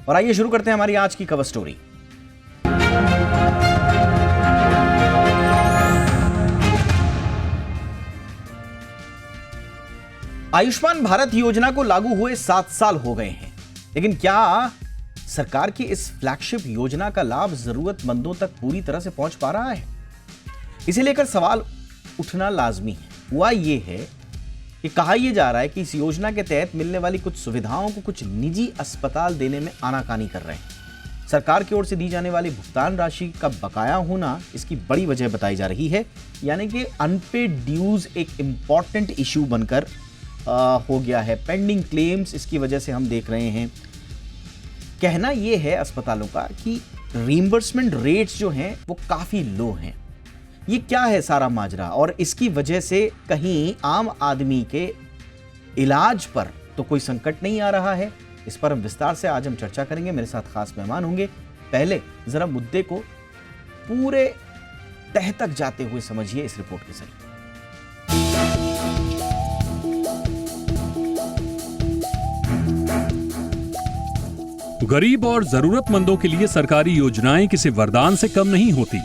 और आइए शुरू करते हैं हमारी आज की कवर स्टोरी। आयुष्मान भारत योजना को लागू हुए 7 साल हो गए हैं, लेकिन क्या सरकार की इस फ्लैगशिप योजना का लाभ जरूरतमंदों तक पूरी तरह से पहुंच पा रहा है? इसे लेकर सवाल उठना लाजमी है। हुआ यह है कि कहा यह जा रहा है कि इस योजना के तहत मिलने वाली कुछ सुविधाओं को कुछ निजी अस्पताल देने में आनाकानी कर रहे हैं। सरकार की ओर से दी जाने वाली भुगतान राशि का बकाया होना इसकी बड़ी वजह बताई जा रही है, यानी कि अनपेड ड्यूज एक इंपॉर्टेंट इश्यू बनकर हो गया है। पेंडिंग क्लेम्स इसकी वजह से हम देख रहे हैं। कहना यह है अस्पतालों का कि रीइंबर्समेंट रेट्स जो हैं वो काफी लो हैं। ये क्या है सारा माजरा, और इसकी वजह से कहीं आम आदमी के इलाज पर तो कोई संकट नहीं आ रहा है? इस पर हम विस्तार से आज हम चर्चा करेंगे। मेरे साथ खास मेहमान होंगे। पहले जरा मुद्दे को पूरे तह तक जाते हुए समझिए इस रिपोर्ट के जरिए। गरीब और जरूरतमंदों के लिए सरकारी योजनाएं किसी वरदान से कम नहीं होती।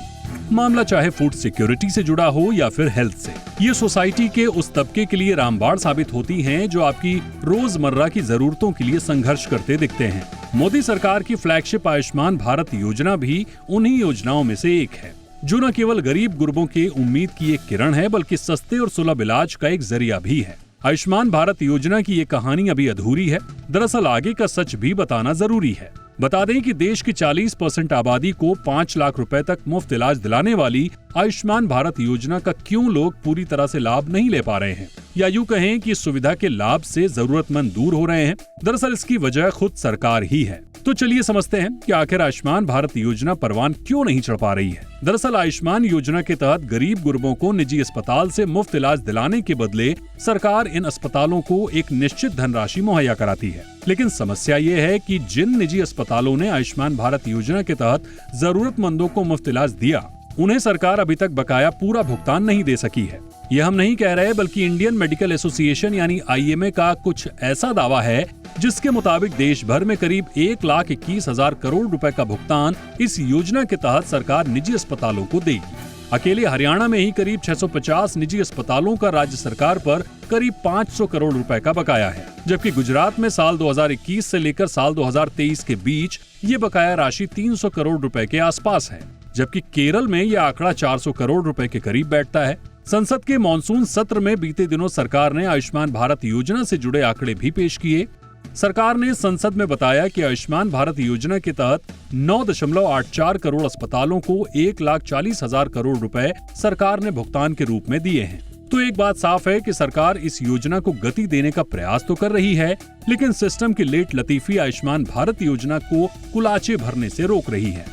मामला चाहे फूड सिक्योरिटी से जुड़ा हो या फिर हेल्थ से, ये सोसाइटी के उस तबके के लिए रामबाण साबित होती हैं जो आपकी रोजमर्रा की जरूरतों के लिए संघर्ष करते दिखते हैं। मोदी सरकार की फ्लैगशिप आयुष्मान भारत योजना भी उन्हीं योजनाओं में से एक है, जो न केवल गरीब गुरबों के उम्मीद की एक किरण है, बल्कि सस्ते और सुलभ इलाज का एक जरिया भी है। आयुष्मान भारत योजना की ये कहानी अभी अधूरी है। दरअसल आगे का सच भी बताना जरूरी है। बता दें कि देश की 40% आबादी को 5 लाख रुपए तक मुफ्त इलाज दिलाने वाली आयुष्मान भारत योजना का क्यों लोग पूरी तरह से लाभ नहीं ले पा रहे हैं, या यूं कहें कि इस सुविधा के लाभ से जरूरतमंद दूर हो रहे हैं। दरअसल इसकी वजह खुद सरकार ही है। तो चलिए समझते हैं कि आखिर आयुष्मान भारत योजना परवान क्यों नहीं चढ़ पा रही है। दरअसल आयुष्मान योजना के तहत गरीब गुरबों को निजी अस्पताल से मुफ्त इलाज दिलाने के बदले सरकार इन अस्पतालों को एक निश्चित धनराशि मुहैया कराती है। लेकिन समस्या ये है कि जिन निजी अस्पतालों ने आयुष्मान भारत योजना के तहत जरूरतमंदों को मुफ्त इलाज दिया, उन्हें सरकार अभी तक बकाया पूरा भुगतान नहीं दे सकी है। यह हम नहीं कह रहे, बल्कि इंडियन मेडिकल एसोसिएशन यानी IMA का कुछ ऐसा दावा है जिसके मुताबिक देश भर में करीब 1,21,000 करोड़ रुपए का भुगतान इस योजना के तहत सरकार निजी अस्पतालों को देगी। अकेले हरियाणा में ही करीब 650 निजी अस्पतालों का राज्य सरकार पर करीब 500 करोड़ रुपए का बकाया है, जबकि गुजरात में साल 2021 से लेकर साल 2023 के बीच ये बकाया राशि 300 करोड़ रुपए के आसपास है, जबकि केरल में यह आंकड़ा 400 करोड़ रुपए के करीब बैठता है। संसद के मॉनसून सत्र में बीते दिनों सरकार ने आयुष्मान भारत योजना से जुड़े आंकड़े भी पेश किए। सरकार ने संसद में बताया कि आयुष्मान भारत योजना के तहत 9.84 करोड़ अस्पतालों को 1,40,000 करोड़ रुपए सरकार ने भुगतान के रूप में दिए हैं। तो एक बात साफ है कि सरकार इस योजना को गति देने का प्रयास तो कर रही है, लेकिन सिस्टम की लेट लतीफी आयुष्मान भारत योजना को कुलाचे भरने से रोक रही है।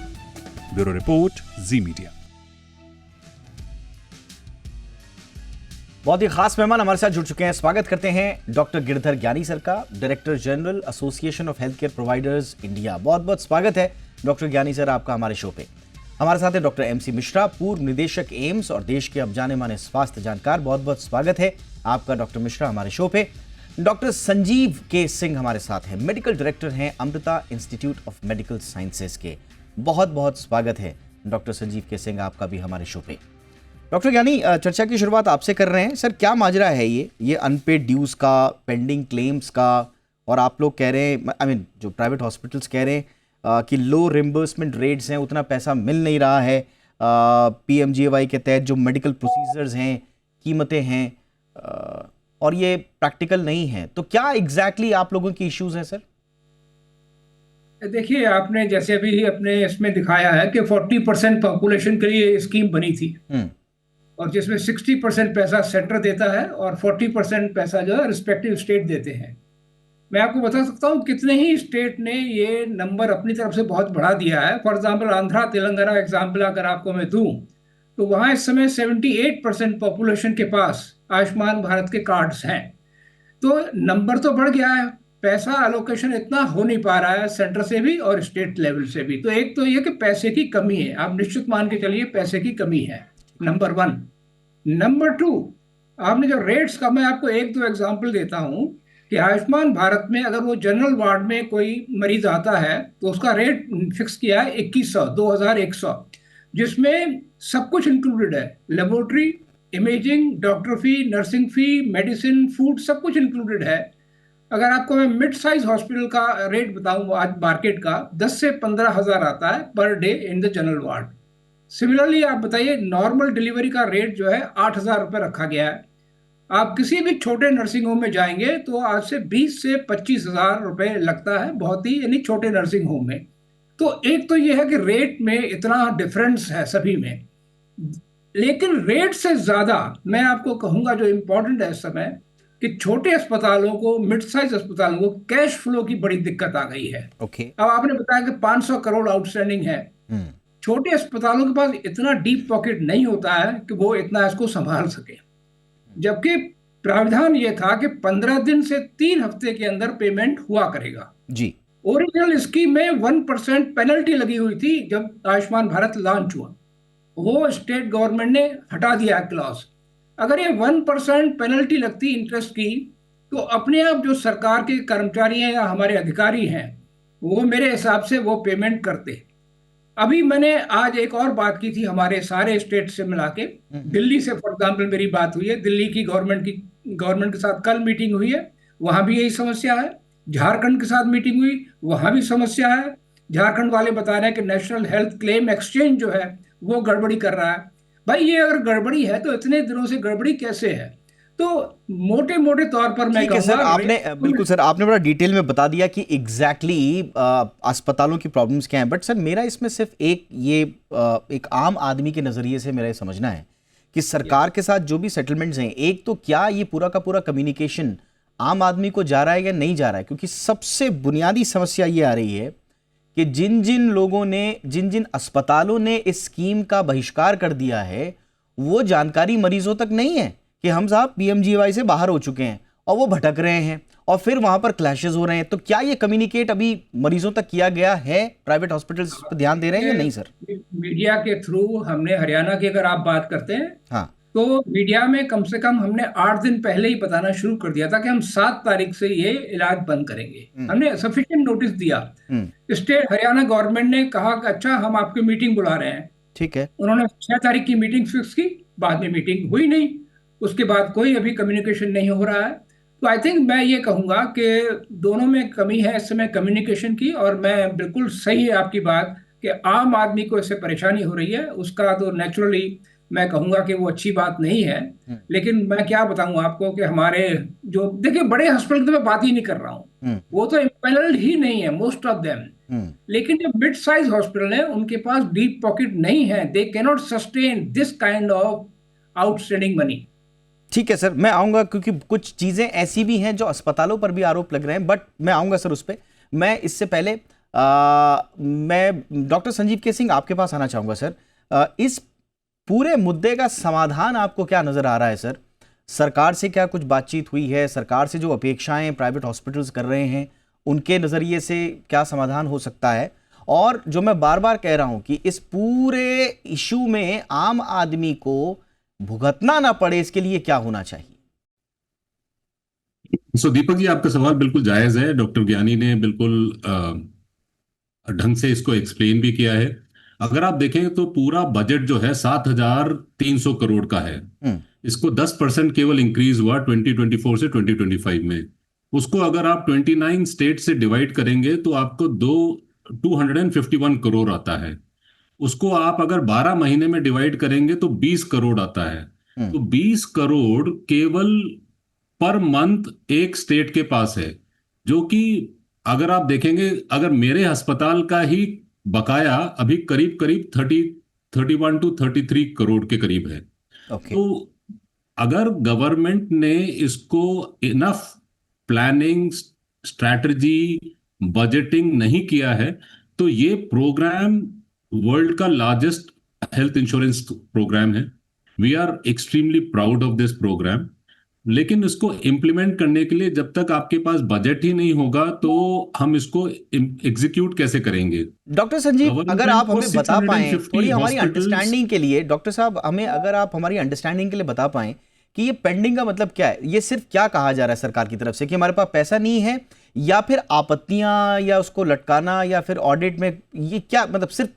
ब्यूरो रिपोर्ट, जी मीडिया। बहुत ही खास मेहमान हमारे साथ जुड़ चुके हैं। स्वागत करते हैं डॉक्टर गिरधर ज्ञानी सर का, director general association of health care providers India. बहुत बहुत स्वागत है डॉक्टर ज्ञानी सर आपका हमारे शो पे। हमारे साथ है डॉक्टर MC मिश्रा, पूर्व निदेशक एम्स और देश के अब जाने माने स्वास्थ्य जानकार। बहुत बहुत स्वागत है आपका डॉक्टर मिश्रा हमारे शो पे। डॉक्टर संजीव के सिंह हमारे साथ हैं, मेडिकल डायरेक्टर हैं Amrita institute of medical sciences के। बहुत बहुत स्वागत है डॉक्टर संजीव के सिंह आपका भी हमारे शो पे। डॉक्टर ज्ञानी, चर्चा की शुरुआत आपसे कर रहे हैं। सर, क्या माजरा है ये अनपेड ड्यूज का, पेंडिंग क्लेम्स का, और आप लोग कह रहे हैं, जो प्राइवेट हॉस्पिटल्स कह रहे हैं कि लो रिम्बर्समेंट रेट्स हैं, उतना पैसा मिल नहीं रहा है। PMGAY के तहत जो मेडिकल प्रोसीजर्स हैं, कीमतें हैं, और ये प्रैक्टिकल नहीं है। तो क्या एग्जैक्टली आप लोगों की इश्यूज हैं सर? देखिए, आपने जैसे अभी अपने इसमें दिखाया है कि 40% पॉपुलेशन के लिए स्कीम बनी थी, और जिसमें 60% पैसा सेंटर देता है और 40% पैसा जो है रिस्पेक्टिव स्टेट देते हैं। मैं आपको बता सकता हूँ कितने ही स्टेट ने ये नंबर अपनी तरफ से बहुत बढ़ा दिया है। For example Andhra Telangana example अगर आपको मैं दूँ, तो वहाँ इस समय 78% पॉपुलेशन के पास आयुष्मान भारत के कार्ड्स हैं। तो नंबर तो बढ़ गया है, पैसा एलोकेशन इतना हो नहीं पा रहा है सेंटर से भी और स्टेट लेवल से भी। तो एक तो ये कि पैसे की कमी है, आप निश्चित मान के चलिए पैसे की कमी है, नंबर 1। नंबर 2, आपने जो रेट्स का, मैं आपको 1-2 एग्जांपल देता हूं। कि आयुष्मान भारत में अगर वो जनरल वार्ड में कोई मरीज आता है तो उसका रेट फिक्स किया है 2100 जिसमें सब कुछ इंक्लूडेड है, लेबोरेटरी, इमेजिंग, डॉक्टर फी, नर्सिंग फी, मेडिसिन, फूड, सब कुछ इंक्लूडेड है। अगर आपको मैं मिड साइज हॉस्पिटल का रेट बताऊं आज मार्केट का, 10 से 15 हज़ार आता है per day in the general ward. Similarly आप बताइए नॉर्मल डिलीवरी का रेट जो है 8,000 रुपये रखा गया है। आप किसी भी छोटे नर्सिंग होम में जाएंगे तो आज से 20 से 25 हज़ार रुपये लगता है, बहुत ही यानी छोटे नर्सिंग होम में। तो एक तो ये है कि रेट में इतना डिफरेंस है सभी में, लेकिन रेट से ज्यादा मैं आपको कहूंगा जो इम्पोर्टेंट है इस समय कि छोटे अस्पतालों को, मिड साइज अस्पतालों को कैश फ्लो की बड़ी दिक्कत आ गई है। अब आपने बताया कि 500 करोड़ आउटस्टैंडिंग है। छोटे अस्पतालों के पास इतना डीप पॉकेट नहीं होता है कि वो इतना इसको संभाल सके, जबकि प्रावधान ये था कि 15 दिन से 3 हफ्ते के अंदर पेमेंट हुआ करेगा जी। ओरिजिनल स्कीम में 1% पेनल्टी लगी हुई थी जब आयुष्मान भारत लॉन्च हुआ, वो स्टेट गवर्नमेंट ने हटा दिया क्लॉज। अगर ये 1% पेनल्टी लगती इंटरेस्ट की तो अपने आप जो सरकार के कर्मचारी हैं या हमारे अधिकारी हैं वो मेरे हिसाब से वो पेमेंट करते। अभी मैंने आज एक और बात की थी हमारे सारे स्टेट से मिला के, दिल्ली से फॉर एग्जाम्पल मेरी बात हुई है, दिल्ली की गवर्नमेंट के साथ कल मीटिंग हुई है, वहां भी यही समस्या है। झारखंड के साथ मीटिंग हुई, वहां भी समस्या है। झारखंड वाले बता रहे हैं कि नेशनल हेल्थ क्लेम एक्सचेंज जो है वो गड़बड़ी कर रहा है। भाई ये अगर गड़बड़ी है तो इतने दिनों से गड़बड़ी कैसे है? तो मोटे मोटे तौर पर मैं कहूंगा सर, आपने बिल्कुल सर आपने बड़ा डिटेल में बता दिया कि एग्जैक्टली अस्पतालों की प्रॉब्लम्स क्या हैं, बट सर मेरा इसमें सिर्फ एक आम आदमी के नजरिए से मेरा ये समझना है कि सरकार के साथ जो भी सेटलमेंट्स हैं, एक तो क्या ये पूरा का पूरा कम्युनिकेशन आम आदमी को जा रहा है या नहीं जा रहा है? क्योंकि सबसे बुनियादी समस्या ये आ रही है कि जिन जिन लोगों ने, जिन जिन अस्पतालों ने इस स्कीम का बहिष्कार कर दिया है वो जानकारी मरीजों तक नहीं है कि हम साहब पीएमजीवाई से बाहर हो चुके हैं और वो भटक रहे हैं और फिर वहां पर क्लैशेस हो रहे हैं। तो क्या ये कम्युनिकेट अभी मरीजों तक किया गया है? प्राइवेट हॉस्पिटल्स पर ध्यान दे रहे हैं या नहीं सर? मीडिया के थ्रू हमने, हरियाणा की अगर आप बात करते हैं हाँ, तो मीडिया में कम से कम हमने 8 दिन पहले ही बताना शुरू कर दिया था कि हम 7 तारीख से ये इलाज बंद करेंगे। हमने सफिशिएंट नोटिस दिया। स्टेट हरियाणा गवर्नमेंट ने कहा कि अच्छा हम आपकी मीटिंग बुला रहे हैं, ठीक है। उन्होंने 6 तारीख की मीटिंग फिक्स की, बाद में मीटिंग हुई नहीं, उसके बाद कोई अभी कम्युनिकेशन नहीं हो रहा है। तो आई थिंक मैं ये कहूंगा कि दोनों में कमी है इस समय कम्युनिकेशन की, और मैं बिल्कुल सही है आपकी बात कि आम आदमी को इससे परेशानी हो रही है, उसका तो नेचुरली मैं कहूंगा कि वो अच्छी बात नहीं है। लेकिन मैं क्या बताऊं आपको कि हमारे जो, देखिए बड़े हॉस्पिटल की मैं बात ही नहीं कर रहा हूं, वो तो इम्पैनल्ड ही नहीं है मोस्ट ऑफ देम, लेकिन जो मिड साइज हॉस्पिटल है उनके पास डीप पॉकेट नहीं है, they can not sustain this kind of outstanding money. ठीक है सर, मैं आऊंगा क्योंकि कुछ चीजें ऐसी भी हैं जो अस्पतालों पर भी आरोप लग रहे हैं, बट मैं आऊंगा सर उस पर। मैं इससे पहले मैं डॉक्टर संजीव के सिंह आपके पास आना चाहूंगा सर। इस पूरे मुद्दे का समाधान आपको क्या नजर आ रहा है सर? सरकार से क्या कुछ बातचीत हुई है? सरकार से जो अपेक्षाएं प्राइवेट हॉस्पिटल्स कर रहे हैं उनके नजरिए से क्या समाधान हो सकता है? और जो मैं बार बार कह रहा हूं कि इस पूरे इशू में आम आदमी को भुगतना ना पड़े, इसके लिए क्या होना चाहिए? दीपक जी, आपका सवाल बिल्कुल जायज है। डॉक्टर ज्ञानी ने बिल्कुल ढंग से इसको एक्सप्लेन भी किया है। अगर आप देखें तो पूरा बजट जो है 7,300 करोड़ का है। इसको 10% केवल इंक्रीज हुआ 2024 से 2025 में। उसको अगर आप 29 स्टेट से डिवाइड करेंगे तो आपको 251 करोड़ आता है। उसको आप अगर 12 महीने में डिवाइड करेंगे तो 20 करोड़ आता है। तो 20 करोड़ केवल पर मंथ एक स्टेट के पास है, जो कि अगर आप देखेंगे, अगर मेरे अस्पताल का ही बकाया अभी करीब 31 to 33 करोड़ के करीब है। तो अगर गवर्नमेंट ने इसको इनफ प्लानिंग, स्ट्रैटेजी, बजटिंग नहीं किया है तो ये प्रोग्राम वर्ल्ड का लार्जेस्ट हेल्थ इंश्योरेंस प्रोग्राम है। We are extremely proud of this program, लेकिन इसको इम्प्लीमेंट करने के लिए जब तक आपके पास बजट ही नहीं होगा तो हम इसको एग्जीक्यूट कैसे करेंगे? डॉक्टर संजीव, अगर आप हमें बता पाएं थोड़ी हमारी अंडरस्टैंडिंग के लिए, डॉक्टर साहब हमें अगर आप हमारी अंडरस्टैंडिंग के लिए बता पाएं कि ये पेंडिंग का मतलब क्या है? ये सिर्फ क्या कहा जा रहा है सरकार की तरफ से कि हमारे पास पैसा नहीं है, या फिर आपत्तियां या उसको लटकाना या फिर ऑडिट में, ये क्या मतलब? सिर्फ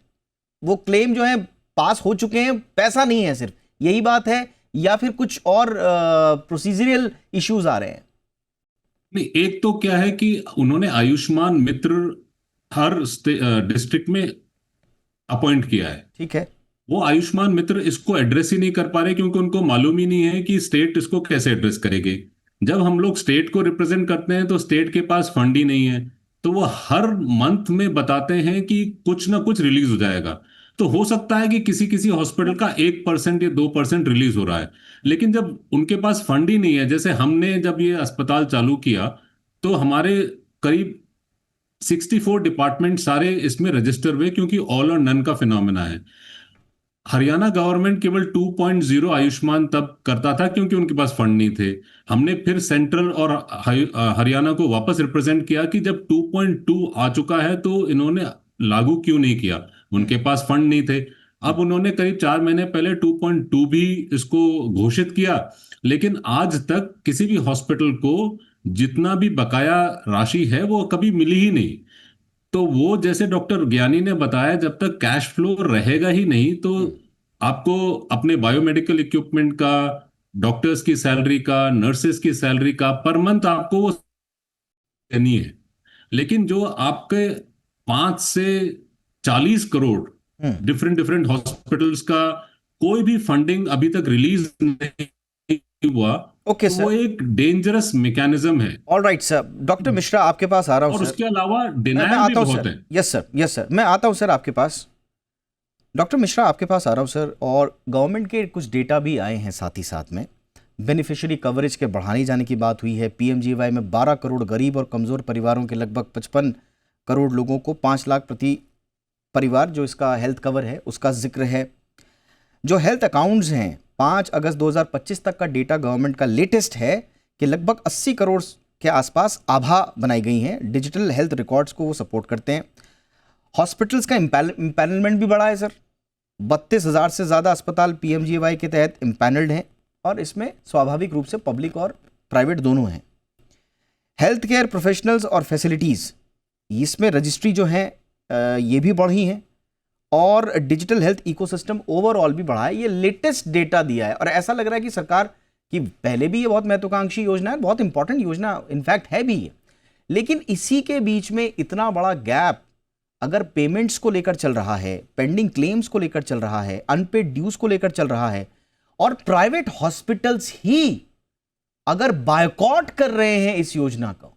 वो क्लेम जो है पास हो चुके हैं, पैसा नहीं है, सिर्फ यही बात है, या फिर कुछ और प्रोसीजरल इश्यूज आ रहे हैं? नहीं, एक तो क्या है कि उन्होंने आयुष्मान मित्र हर डिस्ट्रिक्ट में अपॉइंट किया है। ठीक है। वो आयुष्मान मित्र इसको एड्रेस ही नहीं कर पा रहे क्योंकि उनको मालूम ही नहीं है कि स्टेट इसको कैसे एड्रेस करेगी। जब हम लोग स्टेट को रिप्रेजेंट करते हैं तो स्टेट के पास फंड ही नहीं है, तो वो हर मंथ में बताते हैं कि कुछ ना कुछ रिलीज हो जाएगा। तो हो सकता है कि किसी किसी हॉस्पिटल का 1% या 2% रिलीज हो रहा है, लेकिन जब उनके पास फंड ही नहीं है, जैसे हमने जब ये अस्पताल चालू किया तो हमारे करीब 64 डिपार्टमेंट सारे इसमें रजिस्टर हुए, क्योंकि ऑल और नन का फिनोमेना है। हरियाणा गवर्नमेंट केवल 2.0 आयुष्मान तब करता था क्योंकि उनके पास फंड नहीं थे। हमने फिर सेंट्रल और हरियाणा को वापस रिप्रेजेंट किया कि जब 2.2 आ चुका है तो इन्होंने लागू क्यों नहीं किया, उनके पास फंड नहीं थे। अब उन्होंने करीब 4 महीने पहले 2.2 भी इसको घोषित किया, लेकिन आज तक किसी भी हॉस्पिटल को जितना भी बकाया राशि है वो कभी मिली ही नहीं। तो वो जैसे डॉक्टर ज्ञानी ने बताया, जब तक कैश फ्लो रहेगा ही नहीं तो आपको अपने बायोमेडिकल इक्विपमेंट का, डॉक्टर्स की सैलरी का, नर्सेस की सैलरी का पर मंथ आपको वो देनी है। लेकिन जो आपके 5 से 40 करोड़ डिफरेंट डिफरेंट हॉस्पिटल्स का कोई भी फंडिंग अभी तक रिलीज नहीं हुआ, ओके तो सर। वो एक डेंजरस मैकेनिज्म है। All right sir, doctor Mishra आपके पास आ रहा हूं और सर। उसके अलावा मैं डिनायल भी आता हूं बहुत सर। है। यस सर, यस सर, मैं आता हूं सर आपके पास। डॉक्टर मिश्रा आपके पास आ रहा हूं सर। और गवर्नमेंट के कुछ डेटा भी आए हैं साथ ही साथ में। बेनिफिशियरी कवरेज के बढ़ाने जाने की बात हुई है। पीएमजीवाई में 12 करोड़ गरीब और कमज़ोर परिवारों के लगभग 55 करोड़ लोगों को 5 लाख प्रति परिवार जो इसका हेल्थ कवर है उसका जिक्र है। जो हेल्थ अकाउंट्स हैं, 5 अगस्त 2025 तक का डेटा गवर्नमेंट का लेटेस्ट है कि लगभग 80 करोड़ के आसपास आभा बनाई गई हैं। डिजिटल हेल्थ रिकॉर्ड्स को वो सपोर्ट करते हैं। हॉस्पिटल्स का इम्पैनलमेंट भी बढ़ा है सर। 32,000 से ज़्यादा अस्पताल पीएमजीवाई के तहत इम्पैनल्ड हैं, और इसमें स्वाभाविक रूप से पब्लिक और प्राइवेट दोनों हैं। हेल्थ केयर प्रोफेशनल्स और फैसिलिटीज़, इसमें रजिस्ट्री जो है ये भी बढ़ी हैं, और डिजिटल हेल्थ इकोसिस्टम ओवरऑल भी बढ़ा है। ये लेटेस्ट डेटा दिया है, और ऐसा लग रहा है कि सरकार की पहले भी ये बहुत महत्वाकांक्षी योजना है, बहुत इंपॉर्टेंट योजना इनफैक्ट है भी ये। लेकिन इसी के बीच में इतना बड़ा गैप अगर पेमेंट्स को लेकर चल रहा है, पेंडिंग क्लेम्स को लेकर चल रहा है, अनपेड ड्यूज को लेकर चल रहा है, और प्राइवेट हॉस्पिटल्स ही अगर बायकॉट कर रहे हैं इस योजना को,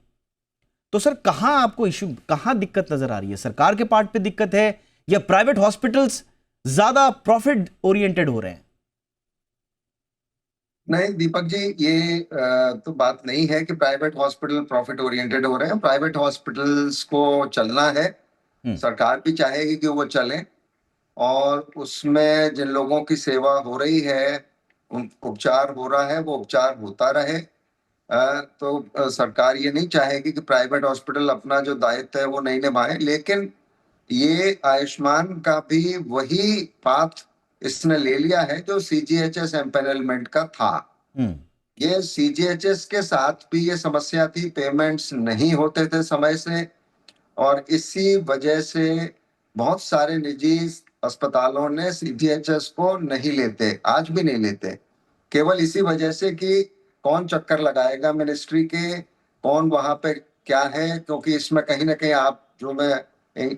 तो सर कहां आपको इश्यू, कहां दिक्कत नजर आ रही है? सरकार के पार्ट पे दिक्कत है, या प्राइवेट हॉस्पिटल्स ज्यादा प्रॉफिट ओरिएंटेड हो रहे हैं? नहीं दीपक जी, ये तो बात नहीं है कि प्राइवेट हॉस्पिटल प्रॉफिट ओरिएंटेड हो रहे हैं। प्राइवेट हॉस्पिटल्स को चलना है, सरकार भी चाहेगी कि वो चलें, और उसमें जिन लोगों की सेवा हो रही है, उपचार हो रहा है, वो उपचार होता रहे। तो सरकार ये नहीं चाहेगी कि प्राइवेट हॉस्पिटल अपना जो दायित्व है वो नहीं निभाए। लेकिन ये आयुष्मान का भी वही पाथ इसने ले लिया है जो सीजीएचएस एम्पैनलमेंट का था। ये सीजीएचएस के साथ भी ये समस्या थी, पेमेंट्स नहीं होते थे समय से, और इसी वजह से बहुत सारे निजी अस्पतालों ने सीजीएचएस को नहीं लेते, आज भी नहीं लेते, केवल इसी वजह से कि कौन चक्कर लगाएगा मिनिस्ट्री के, कौन वहां पे क्या है। क्योंकि इसमें कहीं ना कहीं आप, जो मैं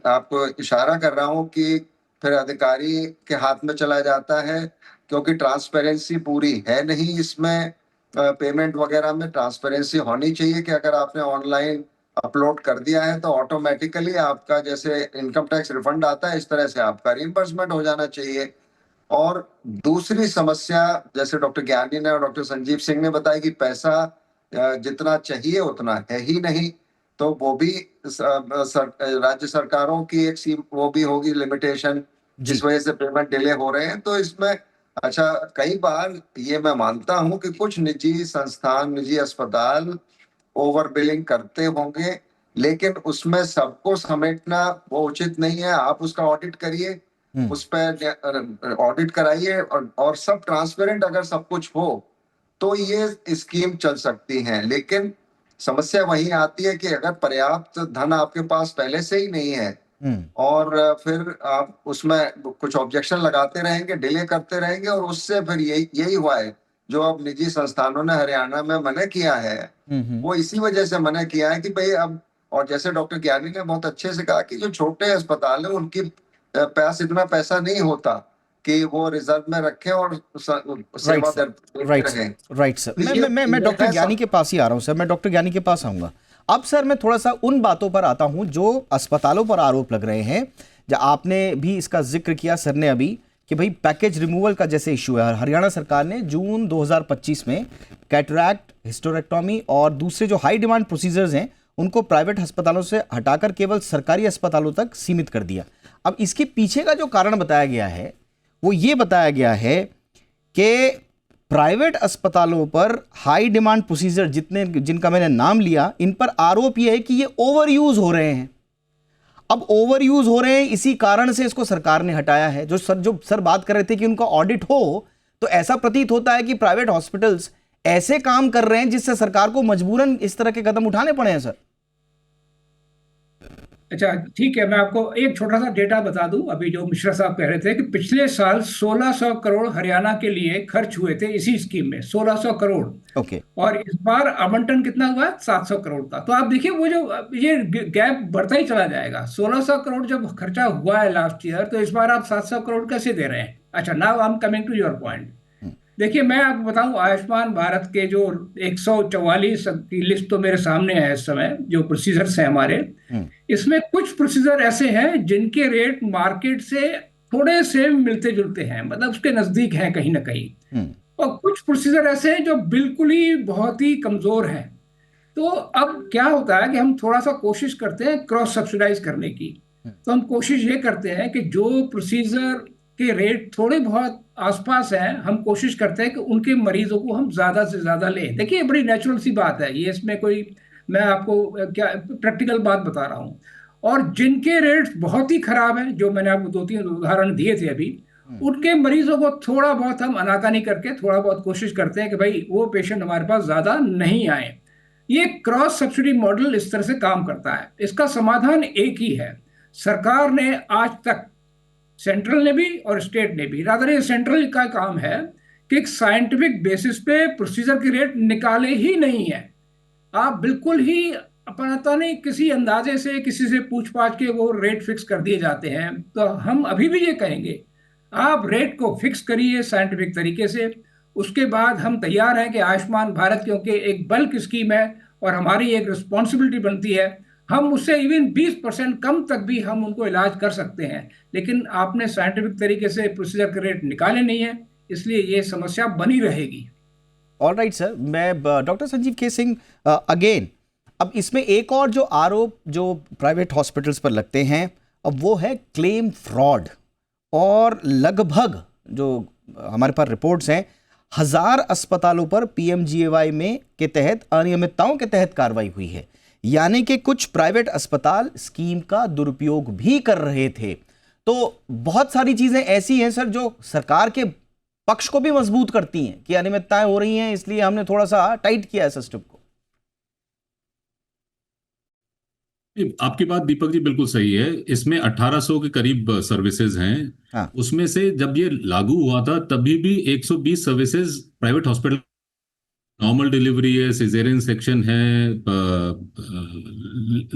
आपको इशारा कर रहा हूं कि फिर अधिकारी के हाथ में चला जाता है, क्योंकि ट्रांसपेरेंसी पूरी है नहीं इसमें। पेमेंट वगैरह में ट्रांसपेरेंसी होनी चाहिए कि अगर आपने ऑनलाइन अपलोड कर दिया है तो ऑटोमेटिकली आपका जैसे इनकम टैक्स रिफंड आता है, इस तरह से आपका रिइंबर्समेंट हो जाना चाहिए। और दूसरी समस्या, जैसे डॉक्टर ज्ञानी ने और डॉक्टर संजीव सिंह ने बताया कि पैसा जितना चाहिए उतना है ही नहीं, तो वो भी राज्य सरकारों की एक वो भी होगी लिमिटेशन, जिस वजह से पेमेंट डिले हो रहे हैं। तो इसमें अच्छा, कई बार ये मैं मानता हूं कि कुछ निजी संस्थान, निजी अस्पताल ओवर बिलिंग करते होंगे, लेकिन उसमें सबको समेटना वो उचित नहीं है। आप उसका ऑडिट करिए, उस पर ऑडिट कराइए, और सब ट्रांसपेरेंट अगर सब कुछ हो तो ये स्कीम चल सकती है। लेकिन समस्या वही आती है कि अगर पर्याप्त धन आपके पास पहले से ही नहीं है और फिर आप उसमें कुछ ऑब्जेक्शन लगाते रहेंगे, डिले करते रहेंगे, और उससे फिर यही हुआ है जो अब निजी संस्थानों ने हरियाणा में मना किया है। वो इसी वजह से मना किया है कि भाई अब, और जैसे डॉक्टर ज्ञानी ने बहुत अच्छे से कहा कि जो छोटे अस्पताल है उनकी पास इतना पैसा नहीं होता कि वो रिजर्व में रखें और सेवा देते रहें। राइट सर, मैं डॉक्टर ज्ञानी के पास ही आ रहा हूँ सर, मैं डॉक्टर ज्ञानी के पास आऊंगा। अब सर मैं थोड़ा सा उन बातों पर आता हूं जो अस्पतालों पर आरोप लग रहे हैं, जो आपने भी इसका जिक्र किया सर ने अभी, कि भाई पैकेज रिमूवल का जैसे इशू है। हरियाणा सरकार ने जून 2025 में कैटरैक्ट, हिस्टेरेक्टोमी और दूसरे जो हाई डिमांड प्रोसीजर्स हैं उनको प्राइवेट अस्पतालों से हटाकर केवल सरकारी अस्पतालों तक सीमित कर दिया। अब इसके पीछे का जो कारण बताया गया है वो ये बताया गया है कि प्राइवेट अस्पतालों पर हाई डिमांड प्रोसीजर जिनका मैंने नाम लिया, इन पर आरोप यह है कि ये ओवर यूज हो रहे हैं। अब ओवर यूज हो रहे हैं, इसी कारण से इसको सरकार ने हटाया है। जो सर बात कर रहे थे कि उनका ऑडिट हो, तो ऐसा प्रतीत होता है कि प्राइवेट हॉस्पिटल्स ऐसे काम कर रहे हैं जिससे सरकार को मजबूरन इस तरह के कदम उठाने पड़े हैं सर। अच्छा ठीक है, मैं आपको एक छोटा सा डेटा बता दूं। अभी जो मिश्रा साहब कह रहे थे कि पिछले साल 1600 करोड़ हरियाणा के लिए खर्च हुए थे इसी स्कीम में, 1600 करोड़। ओके। और इस बार आवंटन कितना हुआ है? 700 करोड़ का। तो आप देखिए वो जो ये गैप बढ़ता ही चला जाएगा। 1600 करोड़ जब खर्चा हुआ है लास्ट ईयर, तो इस बार आप 700 करोड़ कैसे दे रहे हैं? अच्छा, now I am coming to your point. देखिए मैं आपको बताऊं, आयुष्मान भारत के जो 144 की लिस्ट तो मेरे सामने है इस समय, जो प्रोसीजर्स हैं हमारे, इसमें कुछ प्रोसीजर ऐसे हैं जिनके रेट मार्केट से थोड़े से मिलते जुलते हैं, मतलब उसके नजदीक हैं कहीं ना कहीं, और कुछ प्रोसीजर ऐसे हैं जो बिल्कुल ही बहुत ही कमजोर हैं। तो अब क्या होता है कि हम थोड़ा सा कोशिश करते हैं क्रॉस सब्सिडाइज करने की। तो हम कोशिश ये करते हैं कि जो प्रोसीजर के रेट थोड़े बहुत आसपास हैं, हम कोशिश करते हैं कि उनके मरीजों को हम ज्यादा से ज्यादा लें। देखिए बड़ी नेचुरल सी बात है ये, इसमें कोई, मैं आपको क्या प्रैक्टिकल बात बता रहा हूँ। और जिनके रेट बहुत ही खराब हैं, जो मैंने आपको 2-3 उदाहरण दिए थे अभी, उनके मरीजों को थोड़ा बहुत हम आनाकानी करके थोड़ा बहुत कोशिश करते हैं कि भाई वो पेशेंट हमारे पास ज्यादा नहीं आए। ये क्रॉस सब्सिडी मॉडल इस तरह से काम करता है। इसका समाधान एक ही है। सरकार ने आज तक, सेंट्रल ने भी और स्टेट ने भी, रादर ये सेंट्रल का काम है कि एक साइंटिफिक बेसिस पे प्रोसीजर के रेट निकाले ही नहीं है। आप बिल्कुल ही अपना नहीं, किसी अंदाजे से किसी से पूछ पाछ के वो रेट फिक्स कर दिए जाते हैं। तो हम अभी भी ये कहेंगे, आप रेट को फिक्स करिए साइंटिफिक तरीके से। उसके बाद हम तैयार हैं कि आयुष्मान भारत क्योंकि एक बल्क स्कीम है और हमारी एक रिस्पॉन्सिबिलिटी बनती है, हम उससे इवन 20% कम तक भी हम उनको इलाज कर सकते हैं। लेकिन आपने साइंटिफिक तरीके से प्रोसीजर के रेट निकाले नहीं है, इसलिए ये समस्या बनी रहेगी। ऑलराइट सर, मैं डॉक्टर संजीव के सिंह अगेन, अब इसमें एक और जो आरोप जो प्राइवेट हॉस्पिटल्स पर लगते हैं, अब वो है क्लेम फ्रॉड। और लगभग जो हमारे पास रिपोर्ट्स हैं, 1000 अस्पतालों पर पीएमजीएवाई में के तहत अनियमितताओं के तहत कार्रवाई हुई है। यानी कि कुछ प्राइवेट अस्पताल स्कीम का दुरुपयोग भी कर रहे थे। तो बहुत सारी चीजें ऐसी हैं सर जो सरकार के पक्ष को भी मजबूत करती हैं कि अनियमितताएं हो रही हैं, इसलिए हमने थोड़ा सा टाइट किया है सिस्टम को। आपकी बात दीपक जी बिल्कुल सही है। इसमें 1800 के करीब सर्विसेज हैं। हाँ। उसमें से जब ये लागू हुआ था तभी भी 120 services private hospital, normal delivery है, सिजेरियन सेक्शन है,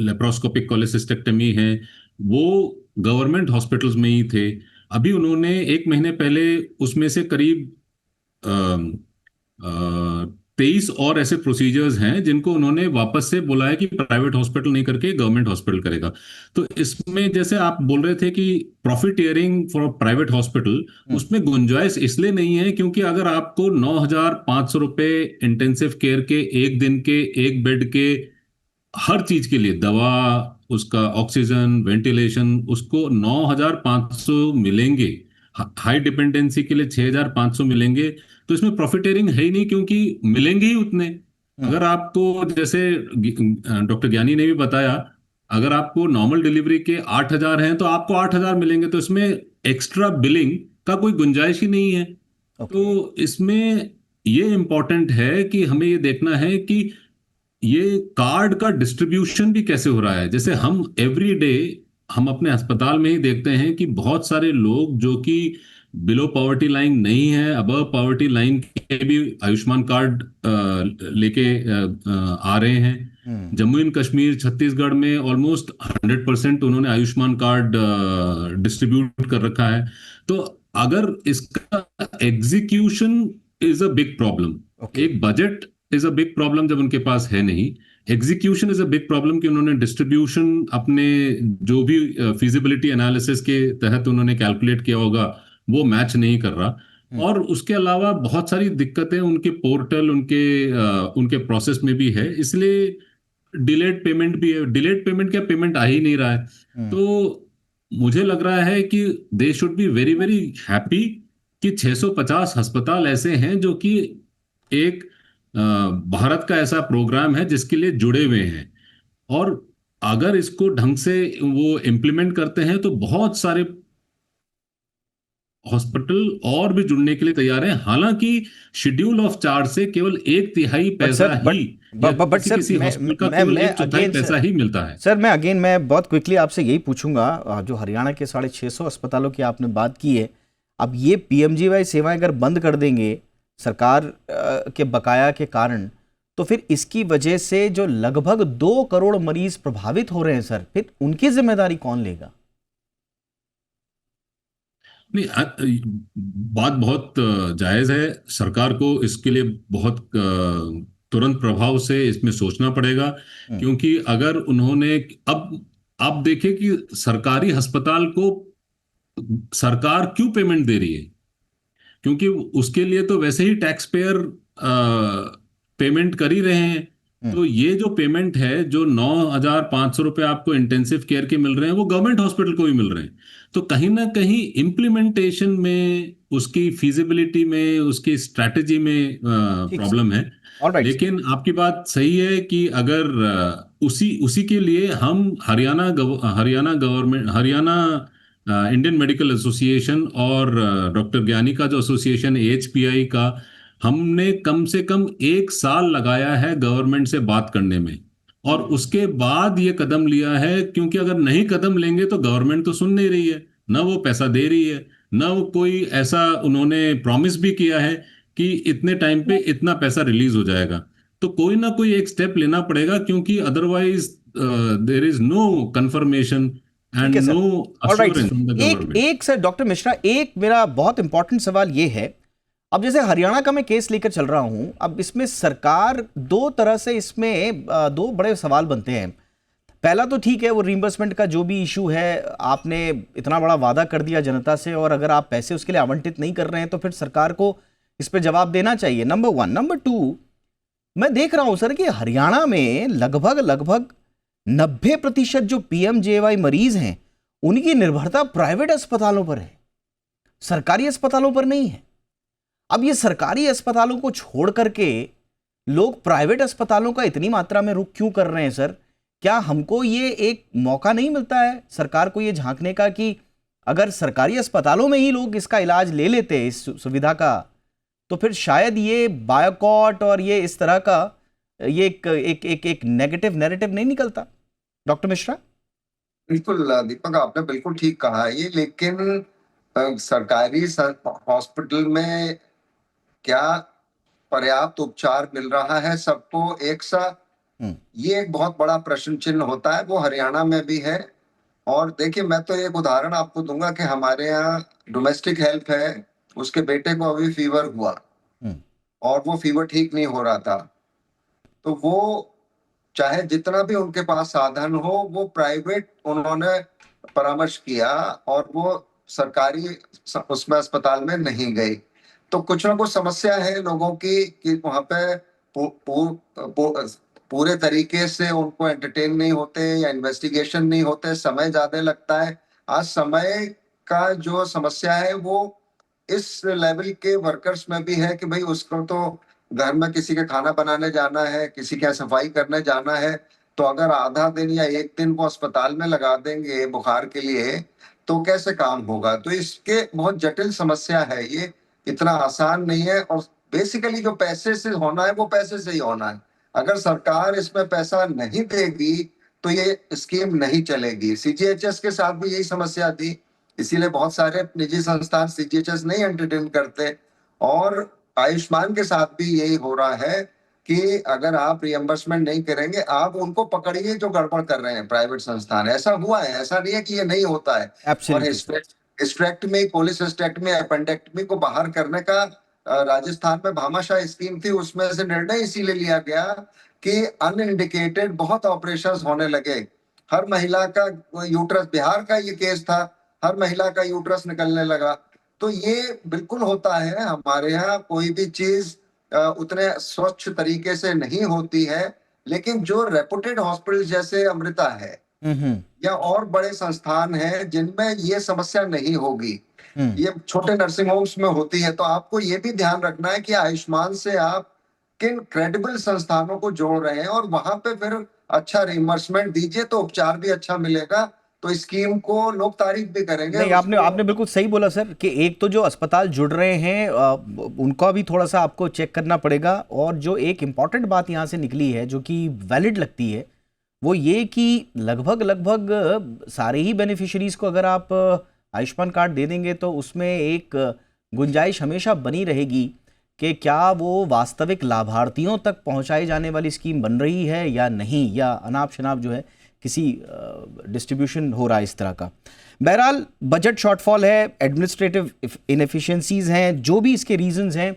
लेप्रोस्कोपिक कोलेसिस्टेक्टमी है, वो गवर्नमेंट हॉस्पिटल्स में ही थे। अभी उन्होंने 1 महीने पहले उसमें से करीब 23 और ऐसे प्रोसीजर्स हैं जिनको उन्होंने वापस से बोला है कि प्राइवेट हॉस्पिटल नहीं करके गवर्नमेंट हॉस्पिटल करेगा। तो इसमें जैसे आप बोल रहे थे कि प्रॉफिटियरिंग फॉर प्राइवेट हॉस्पिटल, उसमें गुंजाइश इसलिए नहीं है क्योंकि अगर आपको 9,500 रुपए इंटेंसिव केयर के, एक दिन के, एक बेड के, हर चीज के लिए, दवा, उसका ऑक्सीजन, वेंटिलेशन, उसको 9,500 मिलेंगे, हाई डिपेंडेंसी के लिए 6,500 मिलेंगे, तो इसमें प्रॉफिटेरिंग है ही नहीं क्योंकि मिलेंगे ही उतने। अगर आपको, जैसे डॉक्टर ज्ञानी ने भी बताया, अगर आपको नॉर्मल डिलीवरी के 8,000 हैं तो आपको 8,000 मिलेंगे, तो इसमें एक्स्ट्रा बिलिंग का कोई गुंजाइश ही नहीं है। तो इसमें ये इम्पोर्टेंट है कि हमें ये देखना है कि ये कार्ड का डिस्ट्रीब्यूशन भी कैसे हो रहा है। जैसे हम एवरी डे हम अपने अस्पताल में ही देखते हैं कि बहुत सारे लोग जो कि बिलो पॉवर्टी लाइन नहीं है, अबव पॉवर्टी लाइन के भी आयुष्मान कार्ड लेके आ रहे हैं। जम्मू एंड कश्मीर, छत्तीसगढ़ में ऑलमोस्ट 100% उन्होंने आयुष्मान कार्ड डिस्ट्रीब्यूट कर रखा है। तो अगर इसका execution is a big problem. Okay. एक budget is a big problem जब उनके पास है नहीं, execution is a big problem कि उन्होंने डिस्ट्रीब्यूशन अपने जो भी फिजिबिलिटी एनालिसिस के तहत उन्होंने कैलकुलेट किया होगा वो मैच नहीं कर रहा। और उसके अलावा बहुत सारी दिक्कतें उनके पोर्टल, उनके प्रोसेस में भी है, इसलिए डिलेड पेमेंट भी है। डिलेड पेमेंट क्या, पेमेंट आ ही नहीं रहा है। तो मुझे लग रहा है कि they should be very very happy कि 650 अस्पताल ऐसे हैं जो कि एक भारत का ऐसा प्रोग्राम है जिसके लिए जुड़े हुए हैं। और अगर इसको ढंग से वो इम्प्लीमेंट करते हैं तो बहुत सारे हॉस्पिटल और भी जुड़ने के लिए तैयार हैं। हालांकि शेड्यूल ऑफ चार्ज से केवल 1/3 बट पैसा सर, ही, या बट किसी सर, किसी हॉस्पिटल का मैं केवल मैं 1/4 अगेन पैसा सर, ही मिलता है। सर मैं अगेन मैं बहुत क्विकली आपसे यही पूछूंगा, जो हरियाणा के 650 अस्पतालों की आपने बात की है, अब ये पीएमजीवाई सेवाएं अगर बंद कर देंगे सरकार के बकाया के कारण, तो फिर इसकी वजह से जो लगभग 2 करोड़ मरीज प्रभावित हो रहे हैं सर, फिर उनकी जिम्मेदारी कौन लेगा? नहीं, बात बहुत जायज है। सरकार को इसके लिए बहुत तुरंत प्रभाव से इसमें सोचना पड़ेगा। क्योंकि अगर उन्होंने अब आप देखिए कि सरकारी अस्पताल को सरकार क्यों पेमेंट दे रही है, क्योंकि उसके लिए तो वैसे ही टैक्स पेयर पेमेंट कर ही रहे हैं। तो ये जो पेमेंट है, जो 9,500 रुपये आपको इंटेंसिव केयर के मिल रहे हैं, वो गवर्नमेंट हॉस्पिटल को भी मिल रहे हैं। तो कहीं ना कहीं इम्प्लीमेंटेशन में, उसकी फिजिबिलिटी में, उसकी स्ट्रैटेजी में ठीक सर, प्रॉब्लम है। Alright sir. लेकिन आपकी बात सही है कि अगर उसी उसी के लिए हम Haryana government, Haryana Indian medical association और डॉक्टर ज्ञानी का जो एसोसिएशन एएचपीआई का, हमने कम से कम 1 साल लगाया है गवर्नमेंट से बात करने में। और उसके बाद ये कदम लिया है, क्योंकि अगर नहीं कदम लेंगे तो गवर्नमेंट तो सुन नहीं रही है, ना वो पैसा दे रही है, ना वो कोई ऐसा उन्होंने प्रॉमिस भी किया है कि इतने टाइम पे इतना पैसा रिलीज हो जाएगा। तो कोई ना कोई एक स्टेप लेना पड़ेगा, क्योंकि otherwise there is no confirmation ठीक एंड है sir, no alright assurance sir. From the एक गवर्नमेंट। एक सर, डॉक्टर मिश्रा, एक मेरा बहुत इंपॉर्टेंट सवाल ये है, अब जैसे हरियाणा का मैं केस लेकर चल रहा हूं, अब इसमें सरकार दो तरह से, इसमें दो बड़े सवाल बनते हैं। पहला तो ठीक है, वो रिइंबर्समेंट का जो भी इशू है, आपने इतना बड़ा वादा कर दिया जनता से, और अगर आप पैसे उसके लिए आवंटित नहीं कर रहे हैं तो फिर सरकार को इस पर जवाब देना चाहिए, नंबर 1। नंबर 2, मैं देख रहा हूं सर कि हरियाणा में लगभग लगभग 90% जो पीएमजेएवाई मरीज हैं उनकी निर्भरता प्राइवेट अस्पतालों पर है, सरकारी अस्पतालों पर नहीं है। अब ये सरकारी अस्पतालों को छोड़ करके लोग प्राइवेट अस्पतालों का इतनी मात्रा में रुख क्यों कर रहे हैं सर? क्या हमको ये एक मौका नहीं मिलता है सरकार को ये झांकने का कि अगर सरकारी अस्पतालों में ही लोग इसका इलाज ले लेते इस सुविधा का, तो फिर शायद ये बायकॉट और ये इस तरह का ये एक नेगेटिव नैरेटिव नहीं निकलता? डॉक्टर मिश्रा। बिल्कुल दीपक, आपने बिल्कुल ठीक कहा है ये, लेकिन सरकारी हॉस्पिटल में क्या पर्याप्त उपचार मिल रहा है सबको एक साथ? ये एक बहुत बड़ा प्रश्न चिन्ह होता है। वो हरियाणा में भी है। और देखिए, मैं तो एक उदाहरण आपको दूंगा कि हमारे यहाँ डोमेस्टिक हेल्थ है, उसके बेटे को अभी फीवर हुआ और वो फीवर ठीक नहीं हो रहा था। तो वो चाहे जितना भी उनके पास साधन हो, वो प्राइवेट उन्होंने परामर्श किया और वो सरकारी उसमें अस्पताल में नहीं गए। तो कुछ ना कुछ समस्या है लोगों की कि वहां पे पूरे तरीके से उनको एंटरटेन नहीं होते या इन्वेस्टिगेशन नहीं होते, समय ज्यादा लगता है। आज समय का जो समस्या है वो इस लेवल के वर्कर्स में भी है कि भाई उसको तो घर में किसी के खाना बनाने जाना है, किसी के सफाई करने जाना है, तो अगर आधा दिन या एक दिन वो अस्पताल में लगा देंगे बुखार के लिए तो कैसे काम होगा? तो इसके बहुत जटिल समस्या है, ये इतना आसान नहीं है। और बेसिकली जो पैसे से होना है वो पैसे से ही होना है। अगर सरकार इसमें पैसा नहीं देगी तो ये स्कीम नहीं चलेगी। सीजीएचएस के साथ भी यही समस्या थी, इसीलिए बहुत सारे निजी संस्थान सीजीएचएस नहीं एंटरटेन करते। और आयुष्मान के साथ भी यही हो रहा है कि अगर आप रियम्बर्समेंट नहीं करेंगे, आप उनको पकड़िए जो गड़बड़ कर रहे हैं प्राइवेट संस्थान। ऐसा हुआ है, ऐसा नहीं है कि ये नहीं होता है। और हिस्टेरेक्टमी, कोलिसिस्टेक्टमी, एपेंडेक्टमी को बाहर करने का राजस्थान में भामाशाह स्कीम थी, उसमें से निर्णय इसीलिए लिया गया कि अनइंडिकेटेड बहुत ऑपरेशंस होने लगे। हर महिला का यूट्रस, बिहार का ये केस था, हर महिला का यूट्रस निकलने लगा। तो ये बिल्कुल होता है, हमारे यहाँ कोई भी चीज उतने स्वच्छ तरीके से नहीं होती है। लेकिन जो रेपुटेड हॉस्पिटल जैसे अमृता है या और बड़े संस्थान हैं जिनमें ये समस्या नहीं होगी, ये छोटे नर्सिंग होम्स में होती है। तो आपको ये भी ध्यान रखना है कि आयुष्मान से आप किन क्रेडिबल संस्थानों को जोड़ रहे हैं और वहां पे फिर अच्छा रिइंबर्समेंट दीजिए तो उपचार भी अच्छा मिलेगा, तो स्कीम को लोग तारीफ भी करेंगे। नहीं, आपने बिल्कुल सही बोला सर कि एक तो जो अस्पताल जुड़ रहे हैं उनका भी थोड़ा सा आपको चेक करना पड़ेगा। और जो एक इम्पॉर्टेंट बात यहाँ से निकली है जो कि वैलिड लगती है वो ये कि लगभग सारे ही बेनिफिशरीज को अगर आप आयुष्मान कार्ड दे देंगे तो उसमें एक गुंजाइश हमेशा बनी रहेगी कि क्या वो वास्तविक लाभार्थियों तक पहुंचाई जाने वाली स्कीम बन रही है या नहीं, या अनाप शनाप जो है किसी डिस्ट्रीब्यूशन हो रहा है इस तरह का। बहरहाल बजट शॉर्टफॉल है, एडमिनिस्ट्रेटिव इनएफिशिएंसीज हैं, जो भी इसके रीजंस हैं,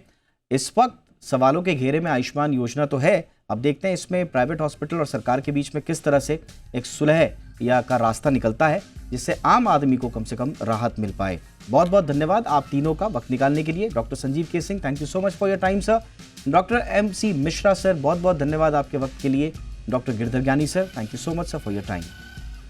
इस वक्त सवालों के घेरे में आयुष्मान योजना तो है। अब देखते हैं इसमें प्राइवेट हॉस्पिटल और सरकार के बीच में किस तरह से एक सुलह या का रास्ता निकलता है जिससे आम आदमी को कम से कम राहत मिल पाए। बहुत बहुत धन्यवाद आप तीनों का वक्त निकालने के लिए। डॉक्टर संजीव के Singh, thank you so much for your time sir. Doctor MC Mishra sir, बहुत बहुत धन्यवाद आपके वक्त के लिए। डॉक्टर गिरधर ज्ञानी sir, thank you so much sir for your time.